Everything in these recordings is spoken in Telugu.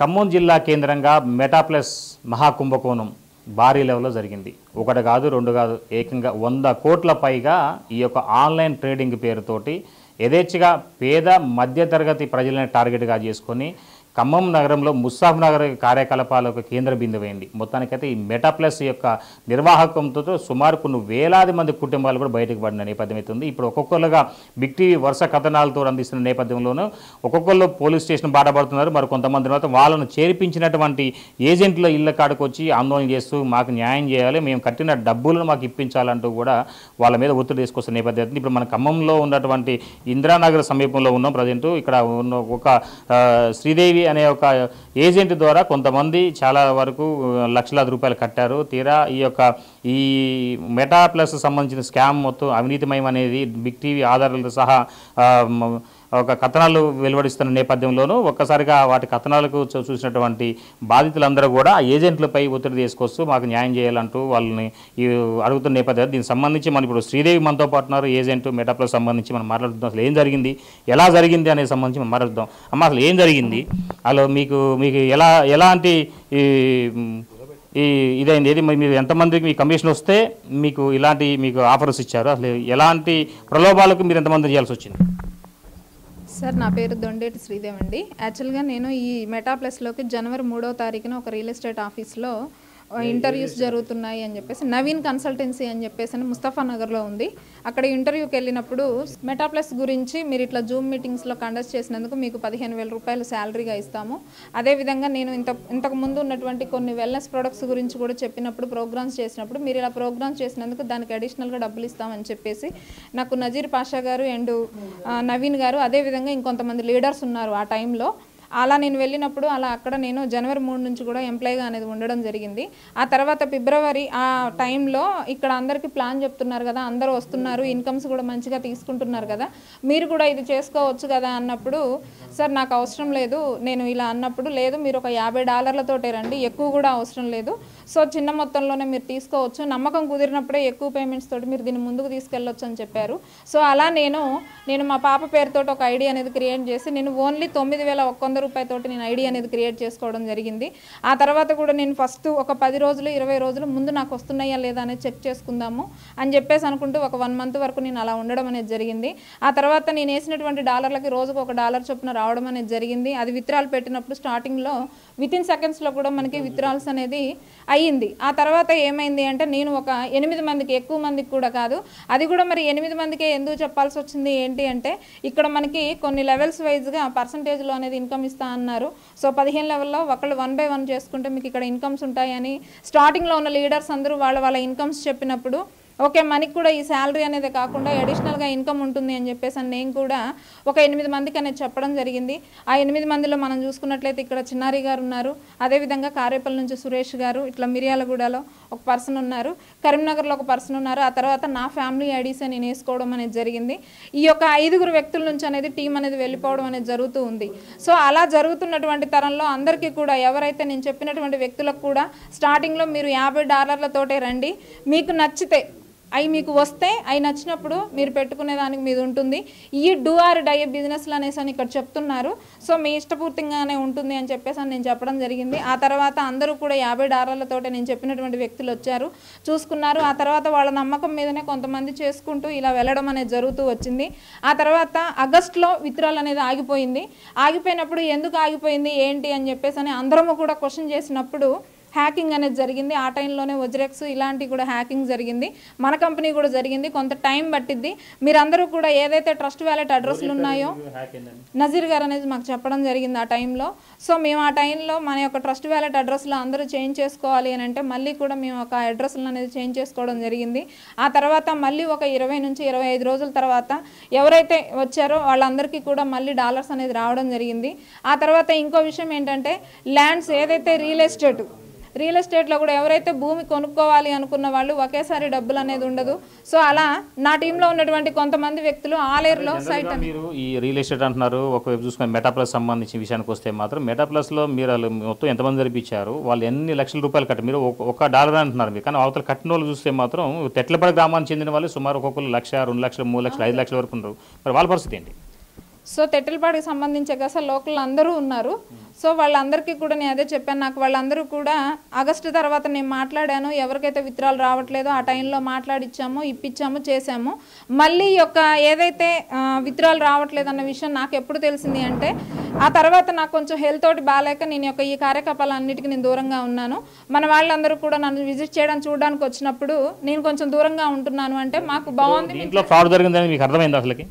ఖమ్మం జిల్లా కేంద్రంగా మెటాప్లస్ మహాకుంభకోణం భారీ లెవెల్లో జరిగింది. ఒకటి కాదు, రెండు కాదు, ఏకంగా 100 కోట్ల పైగా ఈ యొక్క ఆన్లైన్ ట్రేడింగ్ పేరుతోటి యథేచ్ఛగా పేద మధ్యతరగతి ప్రజలను టార్గెట్గా చేసుకొని ఖమ్మం నగరంలో ముసాఫ్ నగర్ కార్యకలాపాలకు కేంద్ర బిందువైంది. మొత్తానికైతే ఈ మెటాప్లస్ యొక్క నిర్వాహకంతో సుమారు కొన్ని వేలాది మంది కుటుంబాలు కూడా బయటకు పడిన నేపథ్యం అయితే ఉంది. ఇప్పుడు ఒక్కొక్కరుగా బిగ్ టీవీ వరుస కథనాలతో అందిస్తున్న నేపథ్యంలోనూ ఒక్కొక్కరు పోలీస్ స్టేషన్ బాటపడుతున్నారు. మరి కొంతమంది మాత్రం వాళ్ళను చేర్పించినటువంటి ఏజెంట్ల ఇళ్ల కాడకు వచ్చి ఆందోళన చేస్తూ మాకు న్యాయం చేయాలి, మేము కట్టిన డబ్బులను మాకు ఇప్పించాలంటూ కూడా వాళ్ళ మీద ఒత్తిడి తీసుకొస్తున్న నేపథ్యం. ఇప్పుడు మన ఖమ్మంలో ఉన్నటువంటి ఇందిరానగర్ సమీపంలో ఉన్నాం ప్రజెంట్. ఇక్కడ ఉన్న ఒక శ్రీదేవి అనే ఒక ఏజెంట్ ద్వారా కొంతమంది చాలా వరకు లక్షలాది రూపాయలు కట్టారు. తీరా ఈ మెటాప్లస్ సంబంధించిన స్కామ్ మొత్తం అవినీతిమయం అనేది బిగ్ టీవీ ఆధారాలతో సహా ఒక కథనాలు వెలువడిస్తున్న నేపథ్యంలోనూ ఒక్కసారిగా వాటి కథనాలకు చూసినటువంటి బాధితులందరూ కూడా ఆ ఏజెంట్లపై ఒత్తిడి తీసుకొస్తూ మాకు న్యాయం చేయాలంటూ వాళ్ళని అడుగుతున్న నేపథ్యం. దీనికి సంబంధించి మనం ఇప్పుడు శ్రీదేవి మనతో పాటు ఉన్నారు, ఏజెంట్ మెటాప్లస్ సంబంధించి మనం మాట్లాడుతున్నాం. అసలు ఏం జరిగింది, ఎలా జరిగింది అనే సంబంధించి మనం మాట్లాడుతాం. అమ్మ అసలు ఏం జరిగింది, అలా మీకు ఎలాంటి ఇదైంది, ఏది మీరు ఎంతమందికి మీ కమిషన్ వస్తే మీకు ఇలాంటి మీకు ఆఫర్స్ ఇచ్చారు, అసలు ఎలాంటి ప్రలోభాలకు మీరు ఎంతమంది చేయాల్సి వచ్చింది? సార్, నా పేరు దొండేటి శ్రీదేవి అండి. యాక్చువల్గా నేను ఈ మెటాప్లస్లోకి జనవరి 3వ తారీఖున ఒక రియల్ ఎస్టేట్ ఆఫీస్లో ఇంటర్వ్యూస్ జరుగుతున్నాయి అని చెప్పేసి, నవీన్ కన్సల్టెన్సీ అని చెప్పేసి ముస్తఫా నగర్లో ఉంది. అక్కడ ఇంటర్వ్యూకి వెళ్ళినప్పుడు మెటాప్లస్ గురించి మీరు ఇట్లా జూమ్ మీటింగ్స్లో కండక్ట్ చేసినందుకు మీకు 15,000 రూపాయలు శాలరీగా ఇస్తాము. అదేవిధంగా నేను ఇంతకు ముందు ఉన్నటువంటి కొన్ని వెల్నెస్ ప్రొడక్ట్స్ గురించి కూడా చెప్పినప్పుడు, ప్రోగ్రామ్స్ చేసినప్పుడు మీరు ఇలా ప్రోగ్రామ్స్ చేసినందుకు దానికి అడిషనల్గా డబ్బులు ఇస్తామని చెప్పేసి నాకు నజీర్ పాషా గారు అండ్ నవీన్ గారు, అదేవిధంగా ఇంకొంతమంది లీడర్స్ ఉన్నారు ఆ టైంలో. అలా నేను వెళ్ళినప్పుడు అక్కడ నేను జనవరి 3 నుంచి కూడా ఎంప్లాయీగా అనేది ఉండడం జరిగింది. ఆ తర్వాత ఫిబ్రవరి ఆ టైంలో ఇక్కడ అందరికీ ప్లాన్ చెప్తున్నారు కదా, అందరూ వస్తున్నారు, ఇన్కమ్స్ కూడా మంచిగా తీసుకుంటున్నారు కదా, మీరు కూడా ఇది చేసుకోవచ్చు కదా అన్నప్పుడు, సార్ నాకు అవసరం లేదు, నేను ఇలా అన్నప్పుడు, లేదు మీరు ఒక $50 రండి, ఎక్కువ కూడా అవసరం లేదు, సో చిన్న మొత్తంలోనే మీరు తీసుకోవచ్చు, నమ్మకం కుదిరినప్పుడే ఎక్కువ పేమెంట్స్ తోటి మీరు దీన్ని ముందుకు తీసుకెళ్ళొచ్చు అని చెప్పారు. సో అలా నేను మా పాప పేరుతో ఒక ఐడి అనేది క్రియేట్ చేసి నేను ఓన్లీ 9,100 రూపాయలతోటి నేను ఐడి అనేది క్రియేట్ చేసుకోవడం జరిగింది. ఆ తర్వాత కూడా నేను ఫస్ట్ ఒక 10 రోజులు 20 రోజులు ముందు నాకు వస్తున్నాయా లేదా అనేది చెక్ చేసుకుందాము అని చెప్పేసి అనుకుంటూ ఒక 1 మంత్ వరకు నేను అలా ఉండడం అనేది జరిగింది. ఆ తర్వాత నేను వేసినటువంటి డాలర్లకి రోజుకు $1 చొప్పున రావడం అనేది జరిగింది. అది విత్డ్రాల్ పెట్టినప్పుడు స్టార్టింగ్లో వితిన్ సెకండ్స్లో కూడా మనకి విత్డ్రాల్స్ అనేది అయ్యింది. ఆ తర్వాత ఏమైంది అంటే నేను ఒక 8 మందికి, ఎక్కువ మందికి కూడా కాదు, అది కూడా మరి 8 మందికే ఎందుకు చెప్పాల్సి వచ్చింది ఏంటి అంటే, ఇక్కడ మనకి కొన్ని లెవెల్స్ వైజ్గా పర్సంటేజ్లో అనేది ఇన్కమ్ ఇస్తా అన్నారు. సో 15 లెవెల్లో ఒకళ్ళు 1 by 1 చేసుకుంటే మీకు ఇక్కడ ఇన్కమ్స్ ఉంటాయని స్టార్టింగ్లో ఉన్న లీడర్స్ అందరూ వాళ్ళ ఇన్కమ్స్ చెప్పినప్పుడు, ఓకే మనకి కూడా ఈ శాలరీ అనేది కాకుండా అడిషనల్గా ఇన్కమ్ ఉంటుంది అని చెప్పేసి నేను కూడా ఒక 8 మందికి అనేది చెప్పడం జరిగింది. ఆ 8 మందిలో మనం చూసుకున్నట్లయితే ఇక్కడ చిన్నారి గారు ఉన్నారు, అదేవిధంగా కారేపల్లి నుంచి సురేష్ గారు, ఇట్లా మిర్యాలగూడలో ఒక పర్సన్ ఉన్నారు, కరీంనగర్లో ఒక పర్సన్ ఉన్నారు. ఆ తర్వాత నా ఫ్యామిలీ ఐడీస్ నేను వేసుకోవడం అనేది జరిగింది. ఈ యొక్క 5 వ్యక్తుల నుంచి అనేది టీం అనేది వెళ్ళిపోవడం అనేది జరుగుతూ ఉంది. సో అలా జరుగుతున్నటువంటి తరంలో అందరికీ కూడా, ఎవరైతే నేను చెప్పినటువంటి వ్యక్తులకు కూడా స్టార్టింగ్లో మీరు $50 రండి, మీకు నచ్చితే అవి మీకు వస్తే అవి నచ్చినప్పుడు మీరు పెట్టుకునే దానికి మీద ఉంటుంది, ఈ డూ ఆర్ డై బిజినెస్లు అనేసి అని ఇక్కడ చెప్తున్నారు, సో మీ ఇష్టపూర్తిగానే ఉంటుంది అని చెప్పేసి నేను చెప్పడం జరిగింది. ఆ తర్వాత అందరూ కూడా $50 నేను చెప్పినటువంటి వ్యక్తులు వచ్చారు, చూసుకున్నారు. ఆ తర్వాత వాళ్ళ నమ్మకం మీదనే కొంతమంది చేసుకుంటూ ఇలా వెళ్ళడం అనేది జరుగుతూ వచ్చింది. ఆ తర్వాత ఆగస్టులో విత్డ్రాల్ అనేది ఆగిపోయింది. ఆగిపోయినప్పుడు ఎందుకు ఆగిపోయింది ఏంటి అని చెప్పేసి అని అందరము కూడా క్వశ్చన్ చేసినప్పుడు హ్యాకింగ్ అనేది జరిగింది. ఆ టైంలోనే వజ్రెక్స్ ఇలాంటివి కూడా హ్యాకింగ్ జరిగింది, మన కంపెనీ కూడా జరిగింది, కొంత టైం పట్టిద్ది. మీరందరూ కూడా ఏదైతే ట్రస్ట్ వ్యాలెట్ అడ్రస్లు ఉన్నాయో నజీర్ గారు అనేది మాకు చెప్పడం జరిగింది ఆ టైంలో. సో మేము ఆ టైంలో మన యొక్క ట్రస్ట్ వ్యాలెట్ అడ్రస్లో అందరూ చేంజ్ చేసుకోవాలి అని అంటే మళ్ళీ కూడా మేము ఒక అడ్రస్లు అనేది చేంజ్ చేసుకోవడం జరిగింది. ఆ తర్వాత మళ్ళీ ఒక 20 నుంచి 25 రోజుల తర్వాత ఎవరైతే వచ్చారో వాళ్ళందరికీ కూడా మళ్ళీ డాలర్స్ అనేది రావడం జరిగింది. ఆ తర్వాత ఇంకో విషయం ఏంటంటే, ల్యాండ్స్ ఏదైతే రియల్ ఎస్టేట్లో కూడా ఎవరైతే భూమి కొనుక్కోవాలి అనుకున్న వాళ్ళు ఒకేసారి డబ్బులు అనేది ఉండదు. సో అలా నా టీంలో ఉన్నటువంటి కొంతమంది వ్యక్తులు ఆలేరులో సైట్ మీరు ఈ రియల్ ఎస్టేట్ అంటున్నారు, ఒకవైపు చూసుకుని మెటాప్లస్ సంబంధించిన విషయానికి వస్తే మాత్రం మెటాప్లస్లో మీరు మొత్తం ఎంతమంది జరిపించారు, వాళ్ళు ఎన్ని లక్షల రూపాయలు కట్టి, మీరు $1 అంటున్నారు మీరు, కానీ అవతల కట్టిన వాళ్ళు చూస్తే మాత్రం తెట్లపడి గ్రామానికి చెందిన వాళ్ళు సుమారు ఒక్కొక్కరు 1 లక్ష, 2 లక్షలు, 3 లక్షలు, 5 లక్షల వరకు ఉన్నారు. మరి వాళ్ళ పరిస్థితి ఏంటి? సో తెట్టెలపాడికి సంబంధించే కదా సార్ లోకల్ అందరూ ఉన్నారు. సో వాళ్ళందరికీ కూడా నేను అదే చెప్పాను, నాకు వాళ్ళందరూ కూడా ఆగస్టు తర్వాత నేను మాట్లాడాను, ఎవరికైతే విత్డ్రాల్ రావట్లేదో ఆ టైంలో మాట్లాడిచ్చాము, ఇప్పించాము, చేశాము. మళ్ళీ యొక్క ఏదైతే విత్డ్రాల్ రావట్లేదు అన్న విషయం నాకు ఎప్పుడు తెలిసింది అంటే ఆ తర్వాత నాకు కొంచెం హెల్త్ తోటి బాగాలేక నేను యొక్క ఈ కార్యకలాపాలన్నిటికీ నేను దూరంగా ఉన్నాను. మన వాళ్ళందరూ కూడా నన్ను విజిట్ చేయడానికి చూడడానికి వచ్చినప్పుడు నేను కొంచెం దూరంగా ఉంటున్నాను అంటే మాకు బాగుంది. ఇంట్లో ఫ్రాడ్ జరిగిందని మీకు అర్థమైంది అసలుకి?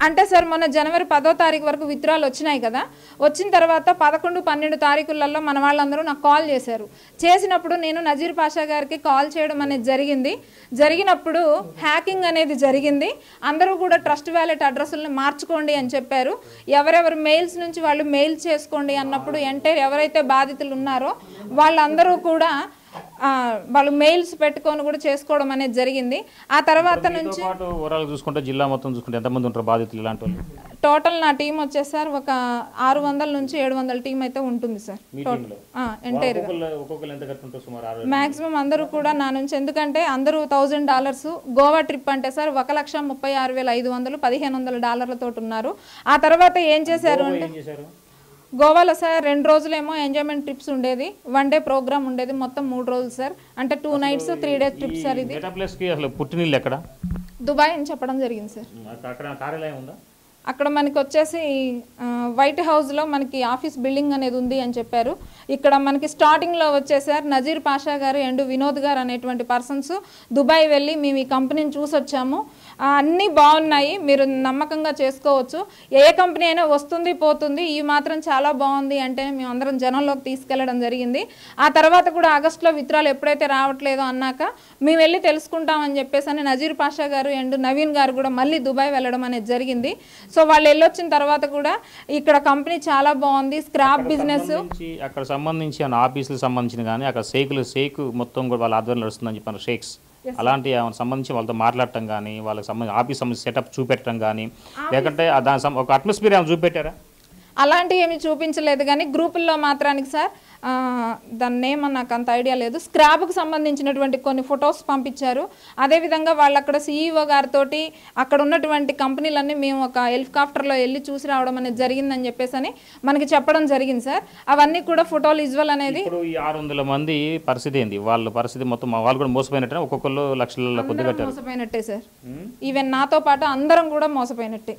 అంటే సార్ మొన్న జనవరి 10వ తారీఖు వరకు విత్డ్రాల్ వచ్చినాయి కదా, వచ్చిన తర్వాత 11, 12 తారీఖులలో మన వాళ్ళందరూ నాకు కాల్ చేశారు. చేసినప్పుడు నేను నజీర్ పాషా గారికి కాల్ చేయడం అనేది జరిగినప్పుడు హ్యాకింగ్ అనేది జరిగింది. అందరూ కూడా ట్రస్ట్ వ్యాలెట్ అడ్రస్లను మార్చుకోండి అని చెప్పారు. ఎవరెవరు మెయిల్స్ నుంచి వాళ్ళు మెయిల్ చేసుకోండి అన్నప్పుడు ఎవరైతే బాధితులు ఉన్నారో వాళ్ళందరూ కూడా వాళ్ళు మెయిల్స్ పెట్టుకొని కూడా చేసుకోవడం అనేది జరిగింది. ఆ తర్వాత నుంచి చూసుకుంటే జిల్లా మొత్తం చూసుకుంటే ఎంతమంది ఉంటారు బాధితులు ఇలాంటి వాళ్ళు? టోటల్ నా టీం వచ్చేసారి ఒక 600 నుంచి 700 టీం అయితే ఉంటుంది సార్ ఎంటైర్గా. మ్యాక్సిమం అందరూ కూడా నా నుంచి, ఎందుకంటే అందరూ $1000 గోవా ట్రిప్ అంటే సార్ 1,36,500 $1,500 ఉన్నారు. ఆ తర్వాత ఏం చేశారు అంటే గోవాలో సార్ 2 రోజులేమో ఎంజాయ్మెంట్ ట్రిప్స్ ఉండేది, 1 డే ప్రోగ్రామ్ ఉండేది, మొత్తం 3 రోజులు సార్. అంటే 2 nights 3 days ట్రిప్ సార్. ఇది పుట్టినిల్లు ఎక్కడ? దుబాయ్ అని చెప్పడం జరిగింది సార్. అక్కడ కార్యాలయం ఉందా? అక్కడ మనకి వచ్చేసి వైట్ హౌస్లో మనకి ఆఫీస్ బిల్డింగ్ అనేది ఉంది అని చెప్పారు. ఇక్కడ మనకి స్టార్టింగ్లో వచ్చేసారు నజీర్ పాషా గారు అండ్ వినోద్ గారు అనేటువంటి పర్సన్స్ దుబాయ్ వెళ్ళి మేము ఈ కంపెనీని చూసి వచ్చాము, అన్నీ బాగున్నాయి, మీరు నమ్మకంగా చేసుకోవచ్చు, ఏ కంపెనీ అయినా వస్తుంది పోతుంది, ఈ మాత్రం చాలా బాగుంది అంటే మేము అందరం జనంలోకి తీసుకెళ్లడం జరిగింది. ఆ తర్వాత కూడా ఆగస్టులో విత్డ్రాల్ ఎప్పుడైతే రావట్లేదో అన్నాక మేము వెళ్ళి తెలుసుకుంటామని చెప్పేసి అని నజీర్ పాషా గారు అండ్ నవీన్ గారు కూడా మళ్ళీ దుబాయ్ వెళ్ళడం అనేది జరిగింది. సో వాళ్ళు వెళ్ళొచ్చిన తర్వాత కూడా ఇక్కడ కంపెనీ చాలా బాగుంది, స్క్రాప్ బిజినెస్ అక్కడ సంబంధించి ఆఫీసులకు సంబంధించిన కానీ అక్కడ షేక్ మొత్తం కూడా వాళ్ళ ఆధ్వర్యంలో నడుస్తుందని చెప్పారు. షేక్స్ అలాంటి సంబంధించి వాళ్ళతో మాట్లాడటం కానీ వాళ్ళకి సంబంధించి ఆఫీస్ సంబంధించి సెటప్ చూపెట్టడం కానీ లేకుంటే దాని ఒక అట్మాస్ఫియర్ ఏమైనా చూపెట్టారా? అలాంటివి ఏమి చూపించలేదు కానీ గ్రూపుల్లో మాత్రానికి సార్ దాని నేమ్ నాకు అంత ఐడియా లేదు, స్క్రాప్కి సంబంధించినటువంటి కొన్ని ఫొటోస్ పంపించారు. అదేవిధంగా వాళ్ళు అక్కడ సిఈఓ గారితో అక్కడ ఉన్నటువంటి కంపెనీలన్నీ మేము ఒక హెలికాప్టర్లో వెళ్ళి చూసి రావడం అనేది జరిగిందని చెప్పేసి అని మనకి చెప్పడం జరిగింది సార్. అవన్నీ కూడా ఫోటోలు విజువల్ అనేది. ఇప్పుడు ఈ 600 మంది పరిస్థితి ఏంది? వాళ్ళ పరిస్థితి మొత్తం వాళ్ళు కూడా మోసపోయినట్టే, ఒక్కొక్కరు లక్షల కొద్ది కట్టారు. మోసపోయినట్టే సార్, ఈవెన్ నాతో పాటు అందరం కూడా మోసపోయినట్టే.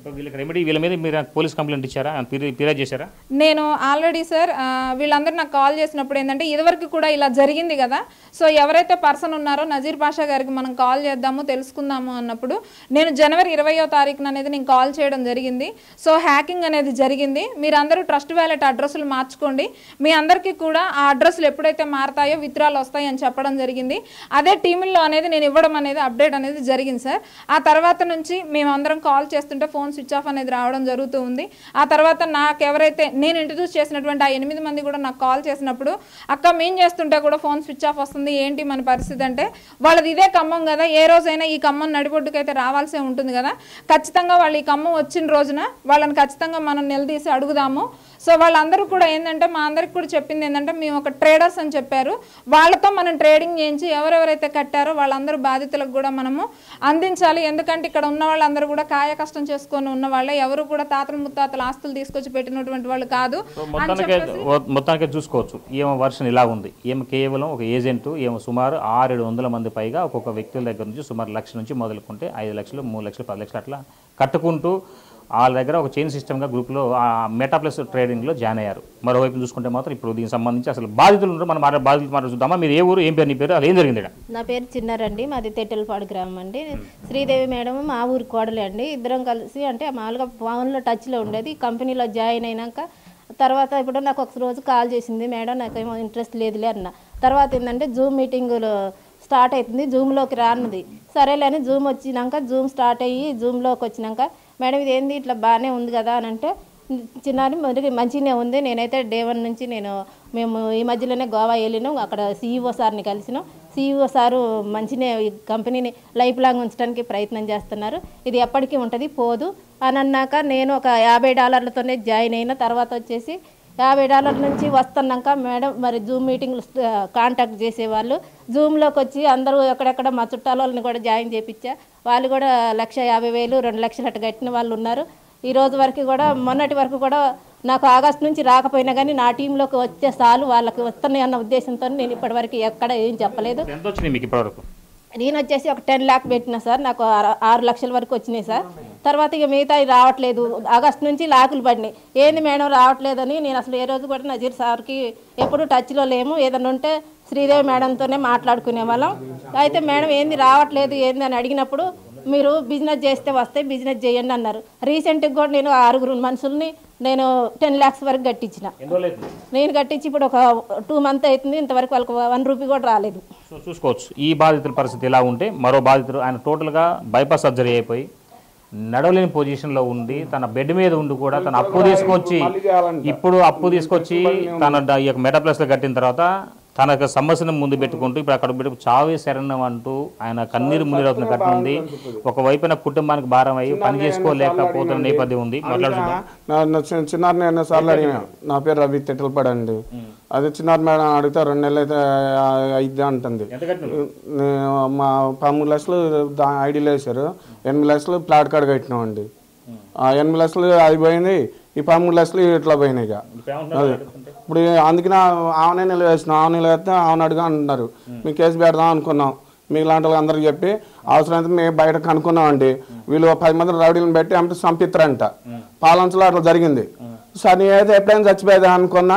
వీళ్ళ మీద మీరు పోలీస్ కంప్లైంట్ ఇచ్చారా, ఫిర్యాదు చేశారా? నేను ఆల్రెడీ సార్ వీళ్ళందరూ నాకు కాల్ చేసినప్పుడు ఏంటంటే ఇదివరకు కూడా ఇలా జరిగింది కదా, సో ఎవరైతే పర్సన్ ఉన్నారో నజీర్ పాషా గారికి మనం కాల్ చేద్దాము తెలుసుకుందాము అన్నప్పుడు నేను జనవరి 20వ తారీఖున అనేది నేను కాల్ చేయడం జరిగింది. సో హ్యాకింగ్ అనేది జరిగింది, మీరందరూ ట్రస్ట్ వ్యాలెట్ అడ్రస్లు మార్చుకోండి, మీ అందరికీ కూడా ఆ అడ్రస్లు ఎప్పుడైతే మారుతాయో విత్డ్రాల్ వస్తాయి అని చెప్పడం జరిగింది. అదే టీముల్లో అనేది నేను ఇవ్వడం అనేది అప్డేట్ అనేది జరిగింది సార్. ఆ తర్వాత నుంచి మేమందరం కాల్ చేస్తుంటే ఫోన్ స్విచ్ ఆఫ్ అనేది రావడం జరుగుతూ ఉంది. ఆ తర్వాత నాకు ఎవరైతే నేను ఇంట్రడ్యూస్ చేసినటువంటి ఆ 8 మంది కూడా నాకు కాల్ చేసినప్పుడు అక్క మేము చేస్తుంటే కూడా ఫోన్ స్విచ్ ఆఫ్ వస్తుంది, ఏంటి మన పరిస్థితి అంటే వాళ్ళది ఇదే ఖమ్మం కదా, ఏ రోజైనా ఈ ఖమ్మం నడిబొడ్డుకైతే రావాల్సే ఉంటుంది కదా, ఖచ్చితంగా వాళ్ళు ఈ ఖమ్మం వచ్చిన రోజున వాళ్ళని ఖచ్చితంగా మనం నిలదీసి అడుగుదాము. సో వాళ్ళందరూ కూడా ఏంటంటే మా అందరికి కూడా చెప్పింది ఏంటంటే మేము ఒక ట్రేడర్స్ అని చెప్పారు, వాళ్ళతో మనం ట్రేడింగ్ చేయించి ఎవరెవరైతే కట్టారో వాళ్ళందరూ బాధితులకు కూడా మనము అందించాలి. ఎందుకంటే ఇక్కడ ఉన్న వాళ్ళందరూ కూడా కాయ కష్టం చేసుకొని ఉన్న వాళ్ళే, ఎవరు కూడా తాతల ముత్తాతల ఆస్తులు తీసుకొచ్చి పెట్టినటువంటి వాళ్ళు కాదు. మొత్తానికి చూసుకోవచ్చు ఏమో వర్షన్ ఇలా ఉంది. ఏమో కేవలం ఒక ఏజెంట్ ఏమో సుమారు 600-700 మంది పైగా ఒక్కొక్క వ్యక్తుల దగ్గర నుంచి సుమారు 1 లక్ష నుంచి మొదలుకుంటే 5 లక్షలు 3 లక్షలు 10 లక్షలు అట్లా కట్టుకుంటూ వాళ్ళ దగ్గర ఒక చైన్ సిస్టమ్గా గ్రూప్లో మెటాప్లస్ ట్రేడింగ్లో జాయిన్ అయ్యారు. మరోవైపు చూసుకుంటే మాత్రం ఇప్పుడు దీనికి సంబంధించి అసలు బాధితులు ఉంటారు, మనం బాధితులు మాట చూద్దామా. మీరు ఏ ఊరు, ఏం పేరు, నీ పేరు, అసలు ఏం జరిగింది? నా పేరు చిన్నారండి, మాది తెట్టెలపాడు గ్రామం అండి. శ్రీదేవి మేడం మా ఊరు కోడలే అండి. ఇద్దరం కలిసి అంటే మామూలుగా ఫోన్లో టచ్లో ఉండేది. కంపెనీలో జాయిన్ అయినాక తర్వాత ఇప్పుడు నాకు ఒక రోజు కాల్ చేసింది, మేడం నాకేమో ఇంట్రెస్ట్ లేదులే అన్న. తర్వాత ఏంటంటే జూమ్ మీటింగులు స్టార్ట్ అవుతుంది, జూమ్లోకి రానుంది. సరేలే అని జూమ్ వచ్చినాక జూమ్ స్టార్ట్ అయ్యి జూమ్లోకి వచ్చినాక మేడం ఇది ఏంది ఇట్లా బాగానే ఉంది కదా అని అంటే చిన్నారి మంచిగానే ఉంది. నేనైతే డే 1 నుంచి మేము ఈ మధ్యలోనే గోవా వెళ్ళినాం, అక్కడ సిఈఓ సార్ని కలిసినాం. సిఈఓ సారు మంచినే ఈ కంపెనీని లైఫ్ లాంగ్ ఉంచడానికి ప్రయత్నం చేస్తున్నారు, ఇది ఎప్పటికీ ఉంటుంది పోదు అని అన్నాక నేను ఒక $50తోనే జాయిన్ అయిన. తర్వాత వచ్చేసి $50 నుంచి వస్తున్నాక మేడం మరి జూమ్ మీటింగ్లు కాంటాక్ట్ చేసేవాళ్ళు జూమ్లోకి వచ్చి అందరూ ఎక్కడెక్కడ మా చుట్టాల వాళ్ళని కూడా జాయిన్ చేయించా. వాళ్ళు కూడా 1,50,000 2 లక్షలు అట్లా కట్టిన వాళ్ళు ఉన్నారు. ఈ రోజు వరకు కూడా మొన్నటి వరకు కూడా నాకు ఆగస్టు నుంచి రాకపోయినా కానీ నా టీంలోకి వచ్చే చాలు వాళ్ళకి వస్తున్నాయి అన్న ఉద్దేశంతో నేను ఇప్పటివరకు ఎక్కడ ఏం చెప్పలేదు. ఎంత వచ్చినాయి మీకు ఇప్పటివరకు? నేను వచ్చేసి ఒక 10 లాక్ పెట్టినా సార్, నాకు 6 లక్షల వరకు వచ్చినాయి సార్. తర్వాత ఇక మిగతా రావట్లేదు, ఆగస్టు నుంచి లాకులు పడినాయి. ఏంది మేడం రావట్లేదని నేను అసలు ఏ రోజు కూడా నజీర్ సార్కి ఎప్పుడు టచ్లో లేము. ఏదైనా ఉంటే శ్రీదేవి మేడంతోనే మాట్లాడుకునే వాళ్ళం. అయితే మేడం ఏంది రావట్లేదు ఏంది అని అడిగినప్పుడు మీరు బిజినెస్ చేస్తే వస్తాయి, బిజినెస్ చేయండి అన్నారు. రీసెంట్గా కూడా నేను 6 మనుషుల్ని నేను 10 lakhs వరకు కట్టించిన. నేను కట్టించి ఇప్పుడు ఒక 2 months అవుతుంది, ఇంతవరకు వాళ్ళకి 1 రూపీ కూడా రాలేదు. సో చూసుకోవచ్చు ఈ బాధితుల పరిస్థితి ఎలా ఉంటే, మరో బాధితుడు ఆయన టోటల్గా బైపాస్ సర్జరీ అయిపోయి నడవలేని పొజిషన్లో ఉండి తన బెడ్ మీద ఉండి కూడా తన అప్పు తీసుకొచ్చి తన ఈ యొక్క మెటాప్లస్లో కట్టిన తర్వాత తన యొక్క సమస్యను ముందు పెట్టుకుంటూ ఇప్పుడు అక్కడ పెట్టుకు చావే శరణం అంటూ ఆయన కన్నీరు మునిరవుతున్న ఘటన ఉంది. ఒకవైపున కుటుంబానికి భారం అయ్యి పని చేసుకోలేకపోతున్న నేపథ్యం ఉంది. చిన్నారు సార్లు అడిగిన, నా పేరు రవి తెట్టలపాడు అండి. అదే చిన్నారు మేడం అడిగితే 2 నెలలు అయితే అయిద్దా అంటుంది. మా 13 లక్షలు ఐడీలో వేశారు, 8 లక్షలు ప్లాట్ కార్డు కట్టినాం అండి. 8 లక్షలు అది పోయింది, ఈ 13 లక్షలు ఇట్లా పోయినాయి. ఇప్పుడు అందుకనే ఆమెనే నిలవేసినాం, ఆమె నిలవేస్తే ఆమెను అడిగా అంటున్నారు. మేము కేసు పెడదాం అనుకున్నాం, మీకు లాంటి వాళ్ళు అందరికి చెప్పి అవసరమైతే మేము బయట కనుక్కున్నాం అండి. వీళ్ళు 10 మంది రౌడీలను పెట్టి అంటే చంపిస్తారంట. పాలనలో అట్లా జరిగింది సార్. నేనైతే ఎప్పుడైనా చచ్చిపోయేదా అనుకున్నా.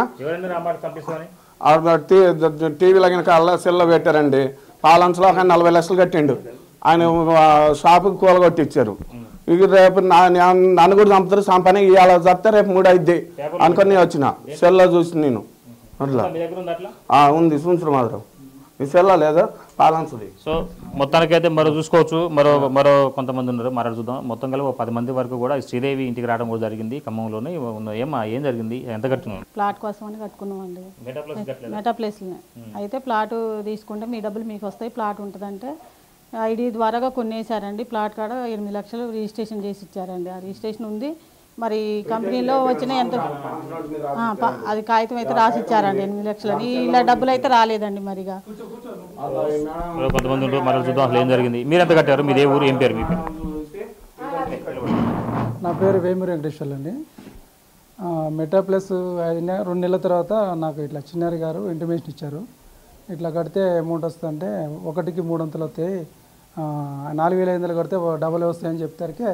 టీవీ లగిన కల్లా సెల్లో పెట్టారండి. పాలనలో ఒక 40 లక్షలు కట్టిండు. ఆయన షాపుకి కూలగొట్టిచ్చారు. ఇక రేపు నన్ను కూడా చంపుతారు, సంపని ఇవాళ చస్తే రేపు 3 అయిద్ది అనుకుని వచ్చిన సెల్లో చూసి నేను అట్లా ఉంది చూసిన మాత్రం ఈ సెల్లో లేదా పాలన్స్ది. సో మొత్తానికైతే మరో చూసుకోవచ్చు, మరో కొంతమంది ఉన్నారు, చూద్దాం. మొత్తం కలిపి 10 మంది వరకు కూడా శ్రీదేవి ఇంటికి రావడం కూడా జరిగింది ఖమ్మంలోనే. ఏం జరిగింది, ఎంత కట్టుకున్నాం? ప్లాట్ కోసం అని కట్టుకున్నాం అండి, మెటా ప్లేస్లోనే. అయితే ప్లాట్ తీసుకుంటే మీ డబ్బులు మీకు వస్తాయి, ప్లాట్ ఉంటుందంటే ఐడి ద్వారాగా కొనేసారండి. ప్లాట్ కాడ 8 లక్షలు రిజిస్ట్రేషన్ చేసి ఇచ్చారండి. ఆ రిజిస్ట్రేషన్ ఉంది. మరి కంపెనీలో వచ్చిన ఎంత అది కాగితం అయితే రాసి ఇచ్చారండి 8 లక్షలని. ఇలా డబ్బులు అయితే రాలేదండి. మరిగా కొంతమంది చూద్దాం అసలు ఏం జరిగింది. మీరు ఎంత కట్టారు? మీదే ఊరు, ఏం పేరు? మీ పేరు? నా పేరు వేమూరి వెంకటేశ్వర్లు అండి. మెటా ప్లస్ 2 నెలల తర్వాత నాకు ఇట్లా చిన్నారి గారు ఇంటిమేషన్ ఇచ్చారు. ఇట్లా కడితే అమౌంట్ వస్తుందంటే 1కి 300 వస్తాయి, 4500 కడితే డబల్ వస్తాయని చెప్తారికి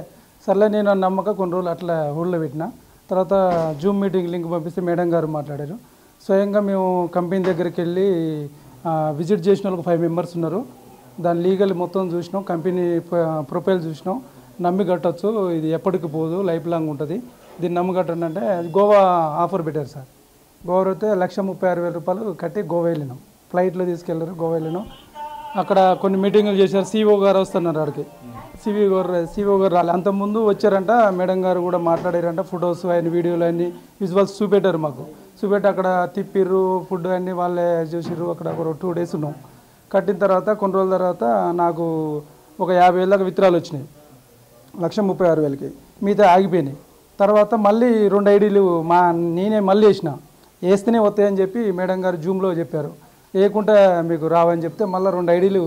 సర్లే నేను నమ్మక కొన్ని రోజులు అట్లా ఊళ్ళో పెట్టిన. తర్వాత జూమ్ మీటింగ్ లింక్ పంపిస్తే మేడం గారు మాట్లాడారు. స్వయంగా మేము కంపెనీ దగ్గరికి వెళ్ళి విజిట్ చేసిన వాళ్ళకి 5 మెంబర్స్ ఉన్నారు. దాని లీగల్ మొత్తం చూసినాం, కంపెనీ ప్రొఫైల్ చూసినాం. నమ్మి కట్టచ్చు, ఇది ఎప్పటికి పోదు, లైఫ్ లాంగ్ ఉంటుంది, దీన్ని నమ్మి కట్టండి అంటే గోవా ఆఫర్ పెట్టారు సార్. గోవా అయితే 1,36,000 రూపాయలు కట్టి గోవా వెళ్ళినాం. ఫ్లైట్లో తీసుకెళ్ళారు, గోవా వెళ్ళినాం. అక్కడ కొన్ని మీటింగులు చేశారు. సిఓ గారు వస్తున్నారు ఆడికి. సిఓ గారు రాలే, అంతకుముందు వచ్చారంట. మేడం గారు కూడా మాట్లాడారంట. ఫొటోస్ అన్ని వీడియోలు అన్ని విజువల్స్ చూపెట్టారు మాకు. చూపెట్టి అక్కడ తిప్పిర్రు, ఫుడ్ అన్నీ వాళ్ళే చూసిర్రు. అక్కడ ఒక 2 days ఉన్నాం. కట్టిన తర్వాత కొన్ని రోజుల తర్వాత నాకు ఒక 50,000 దాకా విత్డ్రాలు వచ్చినాయి, 1,36,000కి. మిగతా ఆగిపోయినాయి. తర్వాత మళ్ళీ 2 ఐడీలు నేనే మళ్ళీ వేస్తేనే వస్తాయని చెప్పి మేడం గారు జూమ్లో చెప్పారు. వేయకుంటే మీకు రావని చెప్తే మళ్ళీ 2 ఐడీలు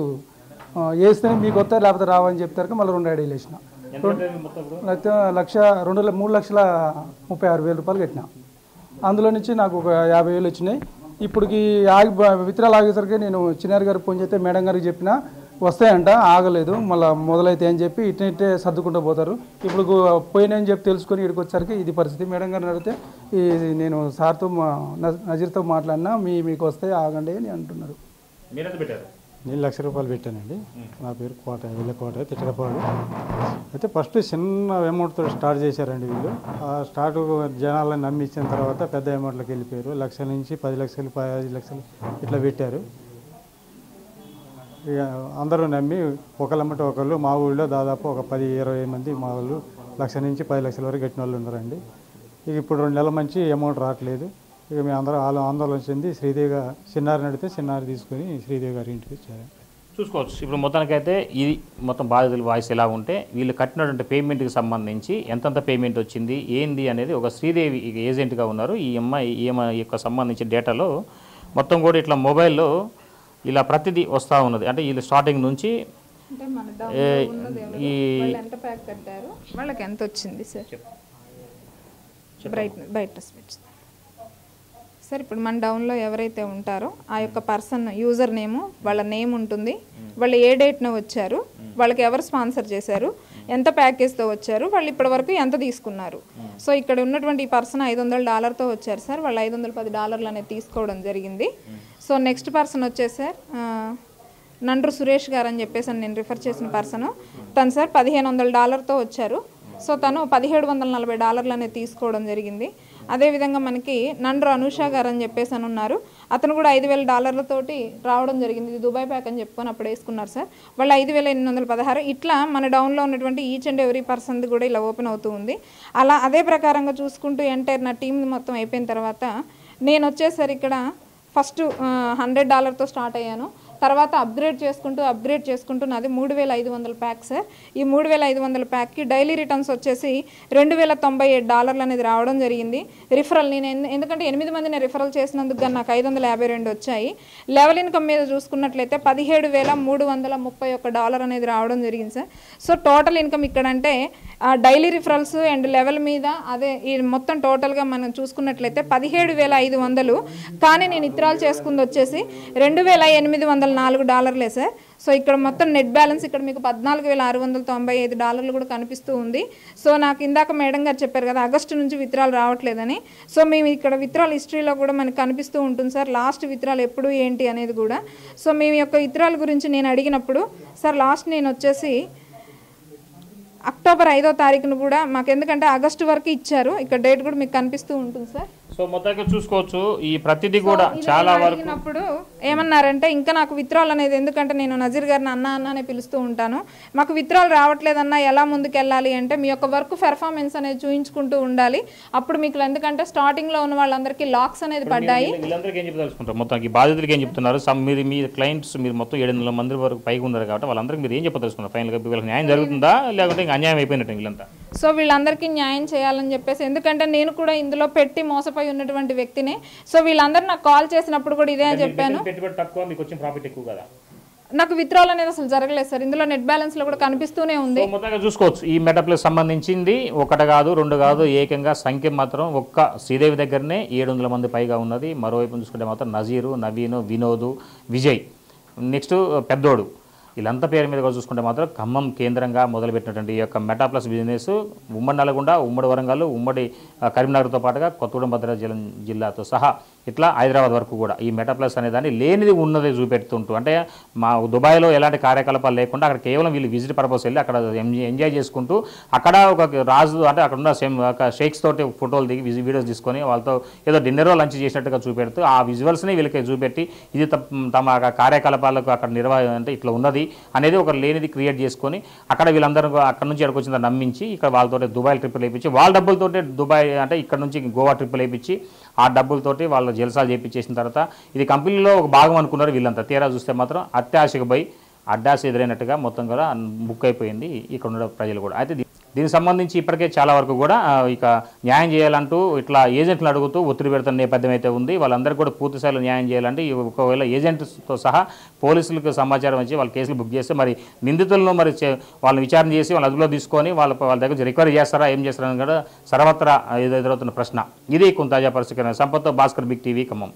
వేస్తేనే మీకు వస్తాయి, లేకపోతే రావని చెప్తారు. మళ్ళీ 2 ఐడీలు వేసిన. లేకపోతే 3,36,000 రూపాయలు కట్టిన. అందులో నుంచి నాకు ఒక 50,000 వచ్చినాయి. ఇప్పటికి విత్డ్రాలు ఆగేసరికి నేను చిన్నారి గారికి ఫోన్ చేస్తే మేడం గారికి చెప్పిన వస్తాయంట, ఆగలేదు, మళ్ళీ మొదలైతే అని చెప్పి ఇట్టే సర్దుకుంటూ పోతారు. ఇప్పుడు పోయినాయని చెప్పి తెలుసుకొని ఇక్కడికి వచ్చేసరికి ఇది పరిస్థితి. మేడం గారిని అడిగితే నేను సార్తో నజీర్తో మాట్లాడినా మీకు వస్తాయి, ఆగండి అని అంటున్నారు. నేను 1,00,000 రూపాయలు పెట్టానండి. నా పేరు వీళ్ళకోట తిట్టడపాడు. అయితే ఫస్ట్ చిన్న అమౌంట్తో స్టార్ట్ చేశారండి వీళ్ళు. ఆ స్టార్ట్ జనాలను నమ్మించిన తర్వాత పెద్ద అమౌంట్లోకి వెళ్ళిపోయారు. 1,00,000 నుంచి 10 లక్షలు 5 లక్షలు ఇట్లా పెట్టారు. ఇక అందరూ నమ్మి ఒకళ్ళమ్మటి ఒకళ్ళు మా ఊళ్ళో దాదాపు ఒక 10-20 మంది మా వాళ్ళు 1,00,000 నుంచి 10 లక్షల వరకు కట్టిన వాళ్ళు ఉన్నారండి. ఇక ఇప్పుడు 2 నెలల మంచి అమౌంట్ రావట్లేదు. ఇక మేము అందరూ ఆందోళన చెంది శ్రీదేవి చిన్నారిని అడిగితే చిన్నారి తీసుకొని శ్రీదేవి గారి ఇంటికి వచ్చారు. చూసుకోవచ్చు. ఇప్పుడు మొత్తానికైతే ఇది మొత్తం బాధితుల వాయిస్ ఎలా ఉంటే వీళ్ళు కట్టినటువంటి పేమెంట్కి సంబంధించి ఎంతంత పేమెంట్ వచ్చింది ఏంది అనేది ఒక శ్రీదేవి ఏజెంట్గా ఉన్నారు. ఈ EMI యొక్క సంబంధించిన డేటాలో మొత్తం కూడా ఇట్లా మొబైల్లో ఇలా ప్రతిదీ వస్తూ ఉన్నది. అంటే వీళ్ళు స్టార్టింగ్ నుంచి వాళ్ళకి ఎంత వచ్చింది సార్? బ్రైట్నెస్ పెంచుతాం సార్. ఇప్పుడు మన డౌన్లో ఎవరైతే ఉంటారో ఆ యొక్క పర్సన్ యూజర్ నేము, వాళ్ళ నేమ్ ఉంటుంది, వాళ్ళు ఏ డేట్న వచ్చారు, వాళ్ళకి ఎవరు స్పాన్సర్ చేశారు, ఎంత ప్యాకేజ్తో వచ్చారు, వాళ్ళు ఇప్పటి వరకు ఎంత తీసుకున్నారు. సో ఇక్కడ ఉన్నటువంటి ఈ పర్సన్ $500తో వచ్చారు సార్. వాళ్ళు $510 అనేది తీసుకోవడం జరిగింది. సో నెక్స్ట్ పర్సన్ వచ్చేసి సార్ నండ్రు సురేష్ గారు అని చెప్పేసి నేను రిఫర్ చేసిన పర్సను తను సార్ $1500తో వచ్చారు. సో తను $1740 అనేది తీసుకోవడం జరిగింది. అదేవిధంగా మనకి నండ్రు అనూష గారు అని చెప్పేసి అని ఉన్నారు. అతను కూడా $5000తోటి రావడం జరిగింది. ఇది దుబాయ్ ప్యాక్ అని చెప్పుకొని అప్పుడు వేసుకున్నారు సార్. వాళ్ళు 5816. ఇట్లా మన డౌన్లో ఉన్నటువంటి ఈచ్ అండ్ ఎవ్రీ పర్సన్ది కూడా ఇలా ఓపెన్ అవుతూ ఉంది. అలా అదే ప్రకారంగా చూసుకుంటూ ఎంటైర్ నా టీం మొత్తం అయిపోయిన తర్వాత నేను వచ్చేసరి ఇక్కడ ఫస్ట్ $100తో స్టార్ట్ అయ్యాను. తర్వాత అప్గ్రేడ్ చేసుకుంటూ నాది 3500 ప్యాక్ సార్. ఈ 3500 ప్యాక్కి డైలీ రిటర్న్స్ వచ్చేసి $2097 అనేది రావడం జరిగింది. రిఫరల్ నేను ఎందుకంటే 8 మందిని రిఫరల్ చేసినందుకు కానీ నాకు 552 వచ్చాయి. లెవెల్ ఇన్కమ్ మీద చూసుకున్నట్లయితే $17,331 అనేది రావడం జరిగింది సార్. సో టోటల్ ఇన్కమ్ ఇక్కడ అంటే డైలీ రిఫరల్స్ అండ్ లెవెల్ మీద అదే ఈ మొత్తం టోటల్గా మనం చూసుకున్నట్లయితే $17,500. కానీ నేను ఇతరాలు చేసుకుంది వచ్చేసి $2,804 సార్. సో ఇక్కడ మొత్తం నెట్ బ్యాలెన్స్ ఇక్కడ మీకు $14,695 కూడా కనిపిస్తూ ఉంది. సో నాకు ఇందాక మేడం గారు చెప్పారు కదా ఆగస్టు నుంచి విత్డ్రాల్ రావట్లేదని. సో మేము ఇక్కడ విత్డ్రాల్ హిస్టరీలో కూడా మనకు కనిపిస్తూ ఉంటుంది సార్ లాస్ట్ విత్డ్రాల్ ఎప్పుడు ఏంటి అనేది కూడా. సో మేము యొక్క విత్డ్రాల్ గురించి నేను అడిగినప్పుడు సార్ లాస్ట్ నేను వచ్చేసి అక్టోబర్ 5వ తారీఖును కూడా మాకు ఎందుకంటే ఆగస్టు వరకు ఇచ్చారు. ఇక్కడ డేట్ కూడా మీకు కనిపిస్తూ ఉంటుంది సార్. సో మొత్తంగా చూసుకోవచ్చు ఈ ప్రతిదీ కూడా చాలా వరకు అడిగినప్పుడు ఏమన్నారంటే ఇంకా నాకు విత్డ్రాల్ అనేది ఎందుకంటే నేను నజీర్ గారిని అన్న పిలుస్తూ ఉంటాను. మాకు విత్డ్రాల్ రావట్లేదన్నా ఎలా ముందుకు వెళ్ళాలి అంటే మీ యొక్క వర్క్ పెర్ఫార్మెన్స్ అనేది చూయించుకుంటూ ఉండాలి. అప్పుడు మీకు ఎందుకంటే స్టార్టింగ్లో ఉన్న వాళ్ళందరికీ లాక్స్ అనేది పడ్డాయి. వీళ్ళందరికీ ఏం చెప్పదలుచుకుంటారు మొత్తం బాధితులకి ఏం చెప్తున్నారు? మీరు మీ క్లయింట్స్ మీరు మొత్తం 700 మంది వరకు పైకి ఉన్నారు కాబట్టి వాళ్ళందరికీ మీరు ఏం చెప్పదలుచుకున్నారు? ఫైనల్గా వీళ్ళకి న్యాయం జరుగుతుందా లేకుంటే ఇంకా అన్యాయం అయిపోయినట్టు వీళ్ళంతా? సో వీళ్ళందరికీ న్యాయం చేయాలని చెప్పేసి ఎందుకంటే నేను కూడా ఇందులో పెట్టి మోసపోయి ఉన్నటువంటి వ్యక్తిని. సో వీళ్ళందరూ నాకు కాల్ చేసినప్పుడు కూడా ఇదే చెప్పాను, నాకు విత్డ్రాల్ అనేది అసలు జరగలేదు సార్. ఇందులో నెట్ బ్యాలెన్స్ లో కూడా కనిపిస్తూనే ఉంది. మొత్తంగా చూసుకోవచ్చు ఈ మెటాప్లస్ సంబంధించింది 1 కాదు 2 కాదు ఏకంగా సంఖ్య మాత్రం ఒక్క శ్రీదేవి దగ్గరనే 700 మంది పైగా ఉన్నది. మరోవైపు చూసుకుంటే మాత్రం నజీరు, నవీను, వినోద్, విజయ్, నెక్స్ట్ పెద్దోడు వీళ్ళంతా పేరు మీద చూసుకుంటే మాత్రం ఖమ్మం కేంద్రంగా మొదలుపెట్టినటువంటి ఈ యొక్క మెటాప్లస్ బిజినెస్ ఉమ్మడి నల్గొండ, ఉమ్మడి వరంగల్, ఉమ్మడి కరీంనగర్తో పాటుగా కొత్తగూడెం భద్రాద్రి జిల్లాతో సహా ఇట్లా హైదరాబాద్ వరకు కూడా ఈ మెటాప్లస్ అనే దాన్ని లేనిది ఉన్నది చూపెడుతుంటూ అంటే మా దుబాయ్లో ఎలాంటి కార్యకలాపాలు లేకుండా అక్కడ కేవలం వీళ్ళు విజిట్ పర్పస్ వెళ్ళి అక్కడ ఎంజాయ్ చేసుకుంటూ అక్కడ ఒక రాజు అంటే అక్కడ ఉన్న ఒక షేక్స్ తోటి ఫోటోలు దిగి వీడియోస్ తీసుకొని వాళ్ళతో ఏదో డిన్నర్ లంచ్ చేసినట్టుగా చూపెడుతూ ఆ విజువల్స్ని వీళ్ళకి చూపెట్టి ఇది తమ కార్యకలాపాలకు అక్కడ అంటే ఇట్లా ఉన్నది అనేది ఒక లేనిది క్రియేట్ చేసుకొని అక్కడ వీళ్ళందరూ అక్కడ నుంచి ఎక్కడికి వచ్చిందని నమ్మించి ఇక్కడ వాళ్ళతో దుబాయ్ ట్రిప్పులు వేయించి వాళ్ళ డబ్బులతోటి దుబాయ్ అంటే ఇక్కడ నుంచి గోవా ట్రిప్పులు వేయించి ఆ డబ్బులతోటి వాళ్ళ జల్సాలు చేయించేసిన తర్వాత ఇది కంపెనీలో ఒక భాగం అనుకున్నారు వీళ్ళంతా. తీరా చూస్తే మాత్రం అత్యాశకు పోయి అడ్డాస్ ఎదురైనట్టుగా మొత్తం కూడా బుక్ అయిపోయింది ఇక్కడ ఉన్న ప్రజలు కూడా. అయితే దీనికి సంబంధించి ఇప్పటికే చాలా వరకు కూడా ఇక న్యాయం చేయాలంటూ ఇట్లా ఏజెంట్లు అడుగుతూ ఒత్తిడి పెడుతున్న నేపథ్యం అయితే ఉంది. వాళ్ళందరికీ కూడా పూర్తి స్థాయిలో న్యాయం చేయాలంటే ఒకవేళ ఏజెంట్తో సహా పోలీసులకు సమాచారం వచ్చి వాళ్ళ కేసులు బుక్ చేస్తే మరి నిందితులను మరి వాళ్ళని విచారణ చేసి వాళ్ళ అదుపులో తీసుకొని వాళ్ళ దగ్గర రికవరీ చేస్తారా ఏం చేస్తారని కూడా సర్వత్రా ఎదురవుతున్న ప్రశ్న. ఇది కొంత తాజా పరిస్థితి. సంపత్తో భాస్కర్, బిగ్ టీవీ, ఖమ్మం.